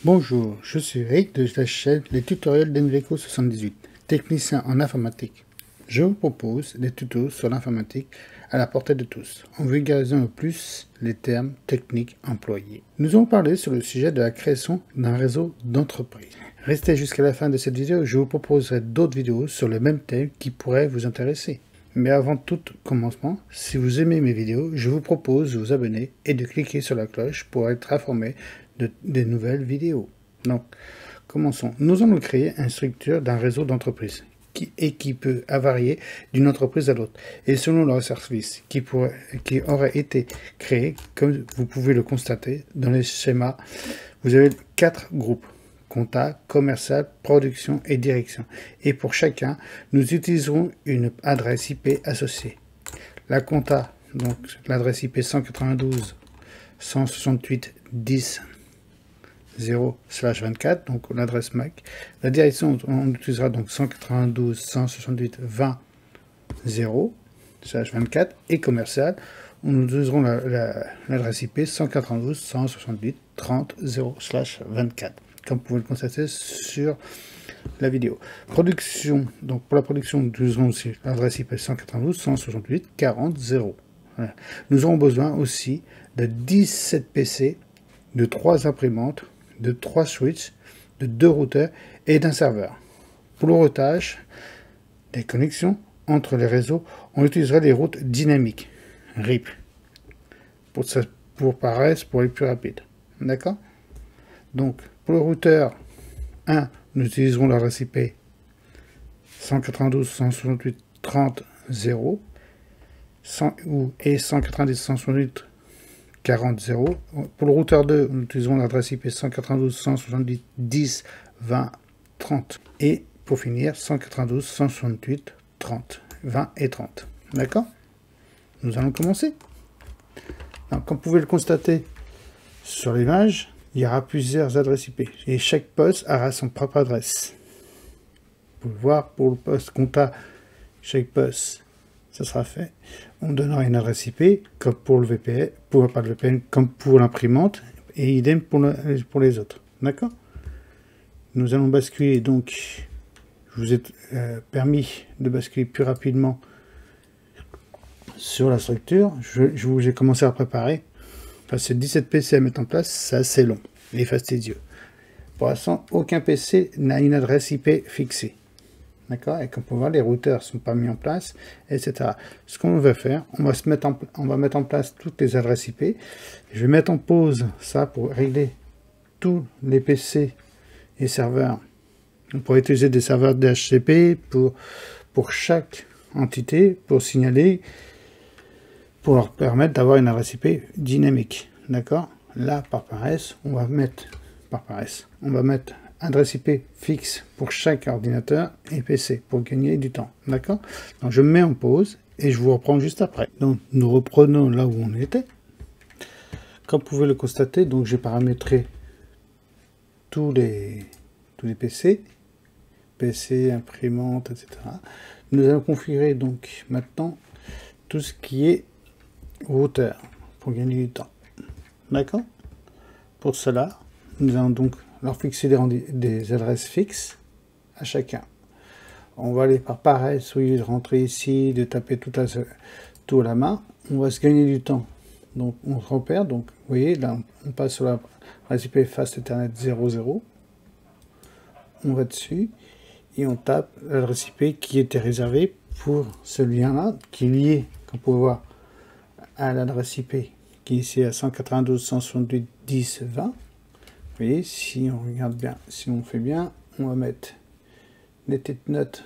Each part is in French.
Bonjour, je suis Eric de la chaîne Les Tutoriels d'Enrico 78, technicien en informatique. Je vous propose des tutos sur l'informatique à la portée de tous, en vulgarisant au plus les termes techniques employés. Nous allons parler sur le sujet de la création d'un réseau d'entreprise. Restez jusqu'à la fin de cette vidéo, je vous proposerai d'autres vidéos sur le même thème qui pourraient vous intéresser. Mais avant tout commencement, si vous aimez mes vidéos, je vous propose de vous abonner et de cliquer sur la cloche pour être informé des nouvelles vidéos. Donc, commençons. Nous allons créer une structure d'un réseau d'entreprises qui peut varier d'une entreprise à l'autre et selon leur service qui aurait été créé, comme vous pouvez le constater dans les schémas. Vous avez 4 groupes: compta, commercial, production et direction. Et pour chacun, nous utiliserons une adresse IP associée. La compta, donc l'adresse IP 192.168.10.0/24, donc l'adresse MAC. La direction, on utilisera donc 192.168.20/24 et commercial. On utiliserons l'adresse IP 192.168.30/24. Comme vous pouvez le constater sur la vidéo. Production, donc pour la production, nous utiliserons aussi l'adresse IP 192.168.40.0. Voilà. Nous aurons besoin aussi de 17 PC, de 3 imprimantes, de 3 switches, de 2 routeurs et d'un serveur. Pour le routage des connexions entre les réseaux, on utilisera les routes dynamiques, RIP, pour les plus rapides. D'accord? Donc, pour le routeur 1, nous utiliserons l'adresse IP 192.168.30.0 et 190.168.40.0. Pour le routeur 2, nous utiliserons l'adresse IP 192.170.10.20.30 et pour finir 192.168.30.20 et 30. D'accord? Nous allons commencer. Alors, comme vous pouvez le constater sur l'image, il y aura plusieurs adresses IP et chaque poste aura son propre adresse. Pour le voir, pour le poste compta, chaque poste, ça sera fait. On donnera une adresse IP comme pour le VPN, comme pour l'imprimante, et idem pour les autres. D'accord? Nous allons basculer, donc, je vous ai permis de basculer plus rapidement sur la structure. J'ai commencé à préparer. Passer 17 PC à mettre en place, c'est assez long et fastidieux. Pour l'instant, aucun PC n'a une adresse IP fixée. D'accord? Et comme on peut voir, les routeurs ne sont pas mis en place, etc. Ce qu'on va faire, on va mettre en place toutes les adresses IP. Je vais mettre en pause ça pour régler tous les PC et serveurs. On pourrait utiliser des serveurs DHCP pour chaque entité, pour signaler, pour leur permettre d'avoir une adresse IP dynamique. D'accord? Là, par paresse, on va mettre adresse IP fixe pour chaque ordinateur et PC pour gagner du temps. D'accord? Donc je me mets en pause et je vous reprends juste après. Donc nous reprenons là où on était. Comme vous pouvez le constater, donc j'ai paramétré tous les PC, imprimante, etc. Nous allons configurer donc maintenant tout ce qui est routeur pour gagner du temps. D'accord? Pour cela, nous allons donc leur fixer des adresses fixes à chacun. On va aller par paresse, au lieu de rentrer ici, de taper tout à la main, on va se gagner du temps. Donc on se repère, donc vous voyez, là on passe sur la IP Fast Ethernet 00, on va dessus, et on tape l'adresse IP qui était réservée pour ce lien-là, qui est lié, comme vous pouvez voir, à l'adresse IP qui est ici à 192.168.10.20. Vous voyez, si on regarde bien, si on fait bien, on va mettre les petites notes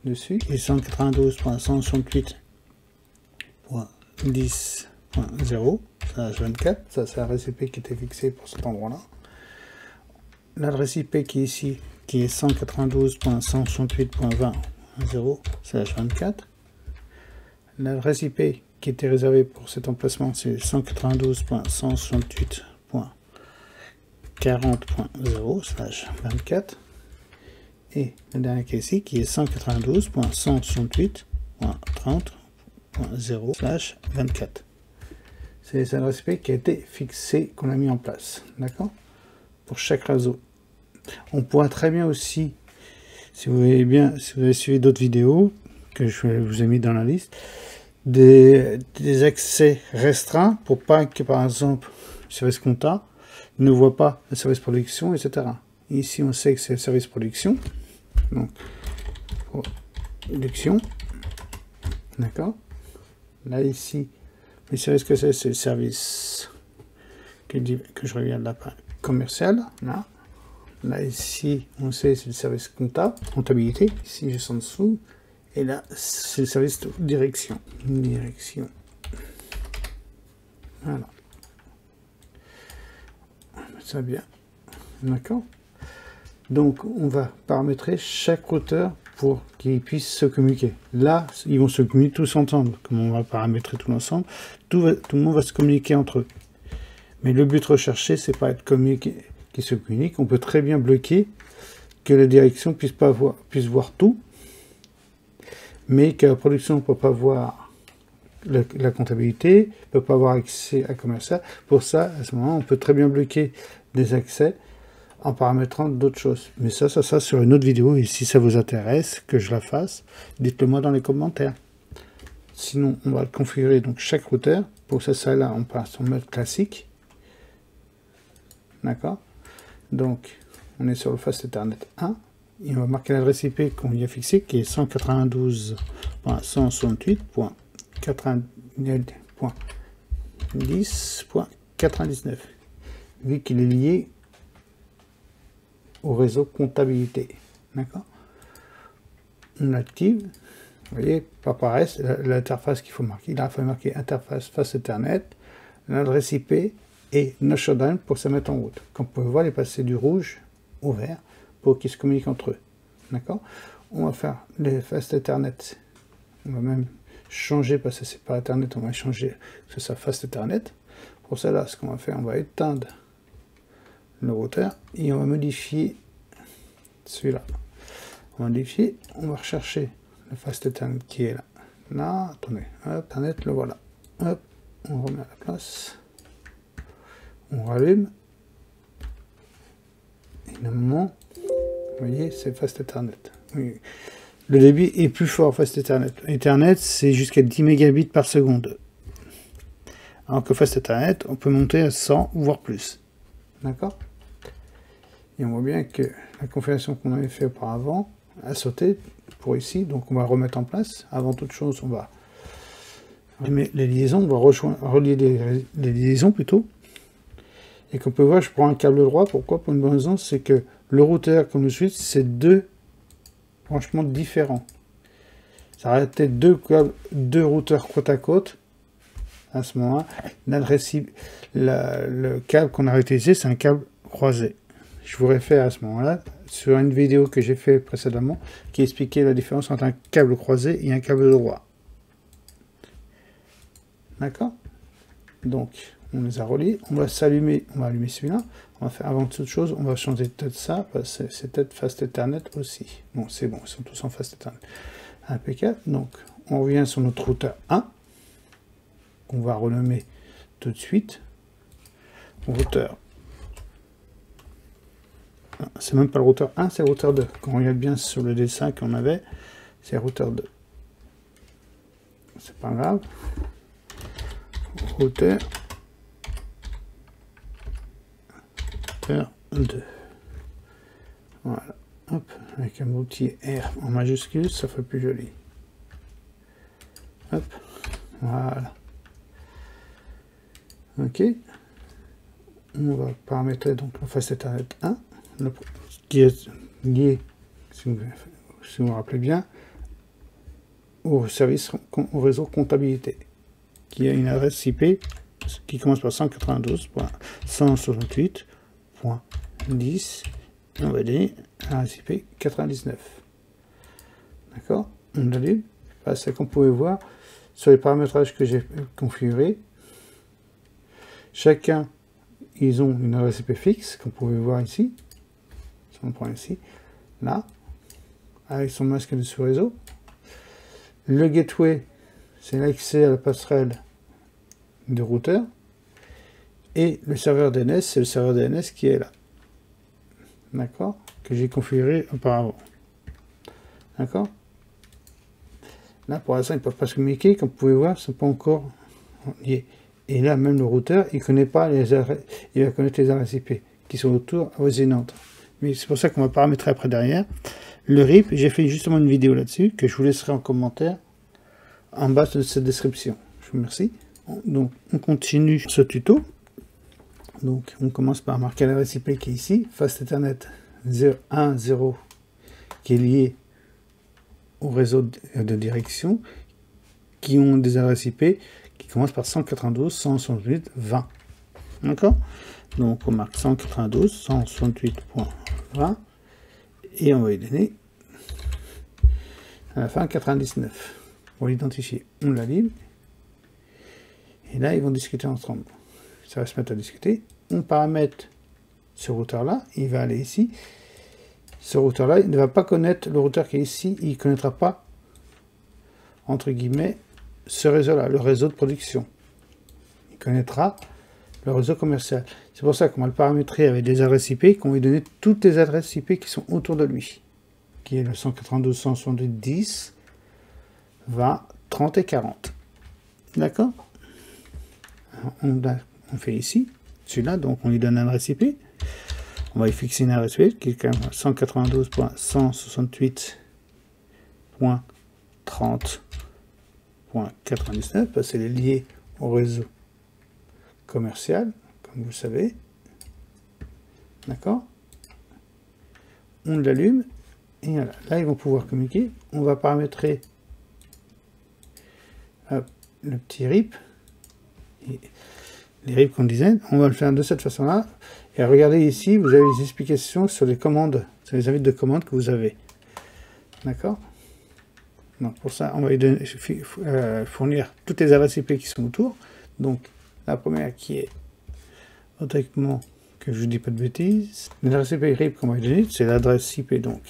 dessus et 192.168.10.0/24. Ça, c'est l'adresse IP qui était fixée pour cet endroit-là. L'adresse IP qui est ici, qui est 192.168.20/24. L'adresse IP qui était réservé pour cet emplacement, c'est 192.168.40.0/24. Et le dernier qui est ici, qui est 192.168.30.0/24. C'est l'adresse IP qui a été fixée, qu'on a mis en place. D'accord? pour chaque réseau. On pourra très bien aussi, si vous voyez bien, si vous avez suivi d'autres vidéos que je vous ai mis dans la liste, des accès restreints pour pas que, par exemple, le service compta ne voit pas le service production, etc. Ici, on sait que c'est le service production. Donc, production. D'accord. Là, ici, le service que c'est le service que je regarde là, commercial. Là, ici, on sait c'est le service comptabilité. Ici, juste en dessous. Et là, c'est le service de direction. Direction. Voilà. Ça bien. D'accord. Donc, on va paramétrer chaque routeur pour qu'ils puissent se communiquer. Là, ils vont se communiquer tous ensemble. Comme on va paramétrer tout l'ensemble, tout le monde va se communiquer entre eux. Mais le but recherché, c'est pas être communiqué, qui se communiquent. On peut très bien bloquer que la direction puisse voir tout, mais que la production ne peut pas voir la comptabilité, ne peut pas avoir accès à commercial. Pour ça, à ce moment, on peut très bien bloquer des accès en paramétrant d'autres choses. Mais ça sera sur une autre vidéo, et si ça vous intéresse que je la fasse, dites-le moi dans les commentaires. Sinon, on va le configurer, donc chaque routeur. Pour ça là, on passe en mode classique. D'accord. Donc, on est sur le Fast Ethernet 1. Et on va marquer l'adresse IP qu'on y a fixée, qui est 192.168.99.10.99. Vu qu'il est lié au réseau comptabilité. D'accord. On active. Vous voyez, pas pareil, l'interface qu'il faut marquer. Il faut marquer interface Fast Ethernet, l'adresse IP et no showdown pour se mettre en route. Comme vous pouvez voir, il est passé du rouge au vert pour qu'ils se communiquent entre eux. D'accord. On va faire les Fast Ethernet. On va même changer, parce que c'est pas Ethernet, on va changer que ça Fast Ethernet. Pour cela, ce qu'on va faire, on va éteindre le routeur et on va modifier celui-là. On va modifier, on va rechercher le Fast Ethernet qui est là. Là, attendez, hop, Ethernet, le voilà. Hop, on remet à la place. On rallume. Et normalement, vous voyez, c'est Fast Ethernet. Oui. Le débit est plus fort, Fast Ethernet. Ethernet, c'est jusqu'à 10 mégabits par seconde. Alors que Fast Ethernet, on peut monter à 100, voire plus. D'accord. Et on voit bien que la configuration qu'on avait fait auparavant a sauté pour ici. Donc on va remettre en place. Avant toute chose, on va remettre les liaisons. On va relier les liaisons plutôt. Et comme on peut voir, je prends un câble droit. Pourquoi? Pour une bonne raison, c'est que le routeur comme le switch, c'est deux franchement différents. Ça aurait été deux routeurs côte à côte. À ce moment-là, le câble qu'on a utilisé, c'est un câble croisé. Je vous réfère à ce moment-là sur une vidéo que j'ai fait précédemment qui expliquait la différence entre un câble croisé et un câble droit. D'accord. Donc, on les a reliés. On va s'allumer. On va allumer celui-là. On va faire avant toute chose, on va changer peut-être ça parce que c'est peut-être Fast Ethernet aussi. Bon, c'est bon, ils sont tous en Fast Ethernet. Impeccable. Donc, on revient sur notre routeur 1. On va renommer tout de suite. Routeur. C'est même pas le routeur 1, c'est le routeur 2. Quand on regarde bien sur le dessin qu'on avait, c'est le routeur 2. C'est pas grave. Routeur 2. Voilà. Hop, avec un outil R en majuscule, ça fait plus joli. Hop, voilà. Ok. On va paramétrer donc le Fast Ethernet 1, qui est lié, si vous vous rappelez bien, au réseau comptabilité, qui a une adresse IP qui commence par 192.168.10, et on va donner l'adresse IP 99. D'accord. On allume. C'est qu'on pouvait voir sur les paramétrages que j'ai configurés. Chacun, ils ont une adresse IP fixe, qu'on pouvait voir ici. Si on prend ici, là, avec son masque de sous-réseau. Le gateway, c'est l'accès à la passerelle de routeur. Et le serveur DNS, c'est le serveur DNS qui est là. d'accord, que j'ai configuré auparavant. D'accord. Là, pour l'instant, ils ne peuvent pas se communiquer. Comme vous pouvez voir, ce n'est pas encore lié. Et là, même le routeur, il connaît pas les adresses, il va connaître les adresses IP qui sont autour avoisinantes. Mais c'est pour ça qu'on va paramétrer après derrière. Le RIP, j'ai fait justement une vidéo là-dessus que je vous laisserai en commentaire en bas de cette description. Je vous remercie. Donc, on continue ce tuto. Donc, on commence par marquer l'adresse IP qui est ici, Fast Ethernet 10 qui est lié au réseau de direction qui ont des adresses IP qui commencent par 192.168.20. D'accord? Donc on marque 192.168.20 et on va lui donner à la fin 99. Pour l'identifier, on la libre. Et là, ils vont discuter ensemble. Ça va se mettre à discuter. On paramètre ce routeur-là, il va aller ici. Ce routeur-là, il ne va pas connaître le routeur qui est ici, il ne connaîtra pas, entre guillemets, ce réseau-là, le réseau de production. Il connaîtra le réseau commercial. C'est pour ça qu'on va le paramétrer avec des adresses IP, qu'on va lui donner toutes les adresses IP qui sont autour de lui, qui est le 192.168.10, 20, 30 et 40. D'accord? On fait ici, celui-là, donc on lui donne l'adresse IP. On va y fixer une adresse IP qui est quand même 192.168.30.99 parce qu'elle est liée au réseau commercial, comme vous le savez. D'accord? On l'allume et voilà. Là, ils vont pouvoir communiquer. On va paramétrer le petit RIP. Et les RIP qu'on disait, on va le faire de cette façon-là. Et regardez ici, vous avez les explications sur les commandes, sur les avis de commande que vous avez. D'accord? Donc pour ça, on va lui donner, fournir toutes les adresses IP qui sont autour. Donc la première qui est automatiquement, que je ne dis pas de bêtises, l'adresse IP RIP qu'on va lui donner, c'est l'adresse IP donc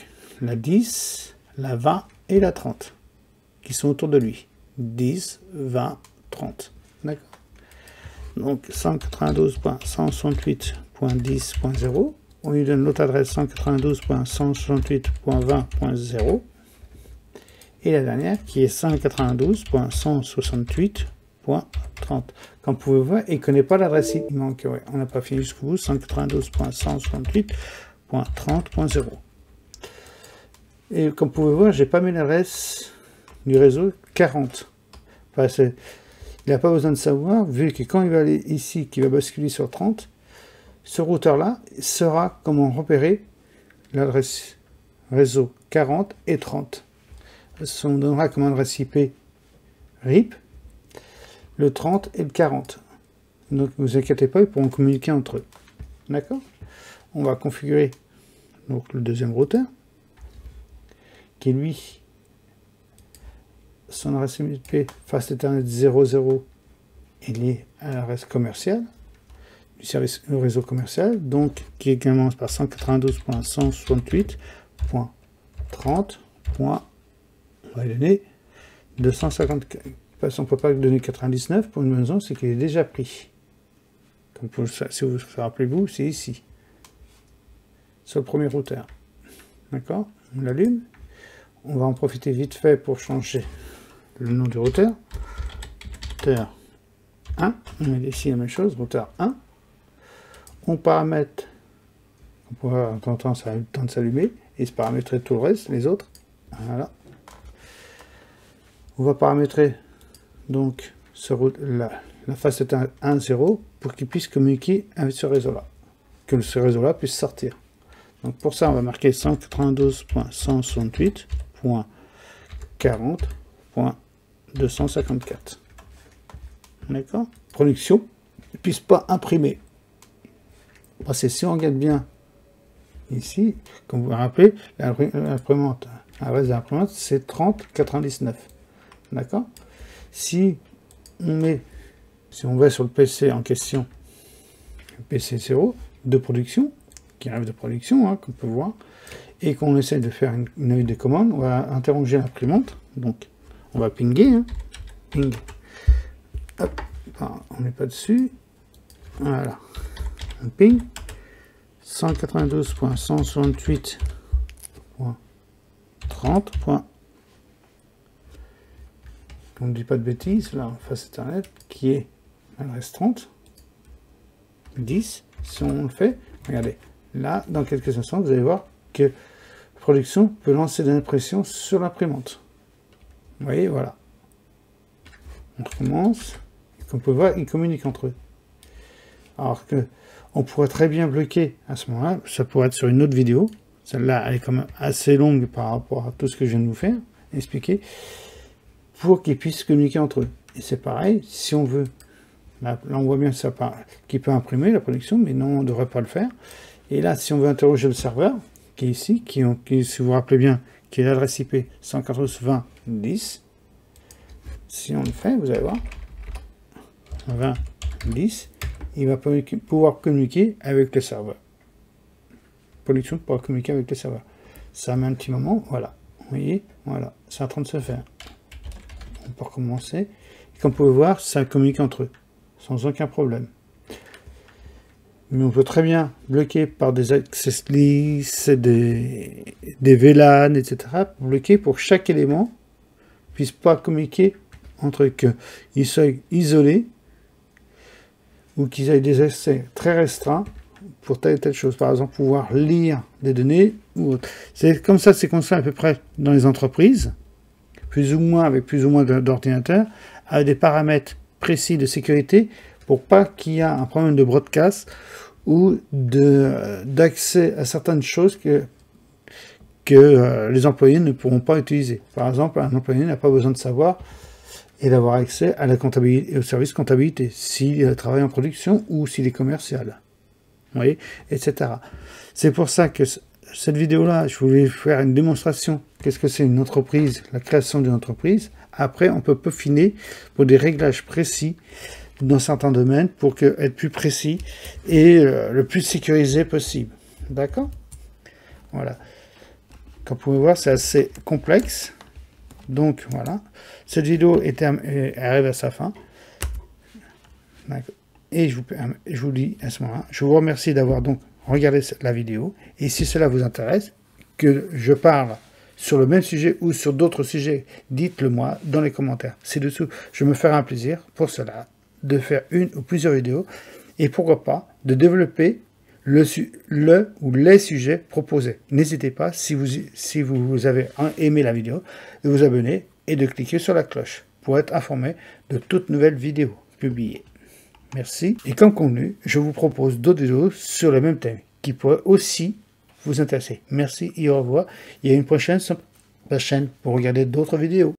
la 10, la 20 et la 30 qui sont autour de lui. 10, 20, 30. D'accord? Donc 192.168.10.0, on lui donne l'autre adresse 192.168.20.0 et la dernière qui est 192.168.30. Comme vous pouvez voir, il ne connaît pas l'adresse, il manque, ouais, on n'a pas fini jusqu'au bout, 192.168.30.0. Et comme vous pouvez voir, j'ai pas mis l'adresse du réseau 40. Parce que il n'a pas besoin de savoir, vu que quand il va aller ici, qu'il va basculer sur 30, ce routeur-là saura comment repérer l'adresse réseau 40 et 30. On donnera comme adresse IP RIP le 30 et le 40. Donc ne vous inquiétez pas, ils pourront communiquer entre eux. D'accord? On va configurer donc le deuxième routeur, qui lui, son adresse IP Fast Ethernet 00 est lié à l'adresse commerciale du service au réseau commercial, donc qui commence par 192.168.30. On va donner 254. Parce qu'on ne peut pas donner 99 pour une raison, c'est qu'il est déjà pris. Comme pour, si vous vous rappelez-vous, c'est ici, sur le premier routeur. D'accord? On l'allume. On va en profiter vite fait pour changer le nom du routeur. Routeur 1. On met ici la même chose, routeur 1. On paramètre, on pourra en temps ça a eu le temps de s'allumer, et se paramétrer tout le reste, les autres. Voilà. On va paramétrer donc la phase 1.0 pour qu'il puisse communiquer avec ce réseau-là, que ce réseau-là puisse sortir. Donc pour ça, on va marquer 192.168.40.254. D'accord? Production ne puisse pas imprimer. Parce que si on regarde bien ici, comme vous vous rappelez, l'imprimante, la reste de l'imprimante, c'est 3099. D'accord? Si on va sur le PC en question, le PC 0 de production, qui arrive de production, hein, comme on peut voir, et qu'on essaie de faire une avis de commande, on va interroger l'imprimante, donc on va pinguer, hein, ping, hop, enfin, on n'est pas dessus, voilà, on ping, 192.168.30. On ne dit pas de bêtises, là, en face Internet, qui est l'adresse 30, 10, si on le fait, regardez, là, dans quelques instants, vous allez voir que la production peut lancer des impressions sur l'imprimante. Vous voyez, voilà. On recommence, et comme vous pouvez voir, ils communiquent entre eux. Alors que on pourrait très bien bloquer à ce moment-là, ça pourrait être sur une autre vidéo, celle-là, elle est quand même assez longue par rapport à tout ce que je viens de vous faire, expliquer, pour qu'ils puissent communiquer entre eux. Et c'est pareil, si on veut, là on voit bien ça qu'il peut imprimer la production, mais non, on ne devrait pas le faire. Et là, si on veut interroger le serveur, qui est ici, qui si vous vous rappelez bien, qui est l'adresse IP 192.20.10, si on le fait, vous allez voir, 20.10, il va pouvoir communiquer avec le serveur. Production pourra communiquer avec le serveur. Ça met un petit moment, voilà. Vous voyez, voilà, c'est en train de se faire. On peut recommencer. Et comme vous pouvez voir, ça communique entre eux, sans aucun problème. Mais on peut très bien bloquer par des access lists, des VLAN, etc. Bloquer pour chaque élément, ne puisse pas communiquer entre eux, qu'ils soient isolés ou qu'ils aient des accès très restreints pour telle et telle chose. Par exemple, pouvoir lire des données ou autre. C'est comme ça, c'est construit à peu près dans les entreprises, plus ou moins avec plus ou moins d'ordinateurs, avec des paramètres précis de sécurité pour pas qu'il y ait un problème de broadcast ou d'accès à certaines choses que les employés ne pourront pas utiliser. Par exemple, un employé n'a pas besoin de savoir et d'avoir accès à la comptabilité, au service comptabilité, s'il travaille en production ou s'il est commercial. Vous voyez, etc. C'est pour ça que cette vidéo-là, je voulais faire une démonstration. Qu'est-ce que c'est une entreprise, la création d'une entreprise. Après, on peut peaufiner pour des réglages précis dans certains domaines pour être plus précis et le plus sécurisé possible. D'accord? Voilà. Comme vous pouvez voir, c'est assez complexe. Donc, voilà. Cette vidéo arrive à sa fin. Et je vous dis à ce moment-là, je vous remercie d'avoir donc regardé la vidéo. Et si cela vous intéresse, que je parle sur le même sujet ou sur d'autres sujets, dites-le moi dans les commentaires. Ci-dessous, je me ferai un plaisir pour cela de faire une ou plusieurs vidéos et pourquoi pas de développer le ou les sujets proposés. N'hésitez pas, si vous avez aimé la vidéo, de vous abonner et de cliquer sur la cloche pour être informé de toutes nouvelles vidéos publiées. Merci. Et comme convenu, je vous propose d'autres vidéos sur le même thème qui pourraient aussi vous intéresser. Merci et au revoir. Il y a une prochaine chaîne pour regarder d'autres vidéos.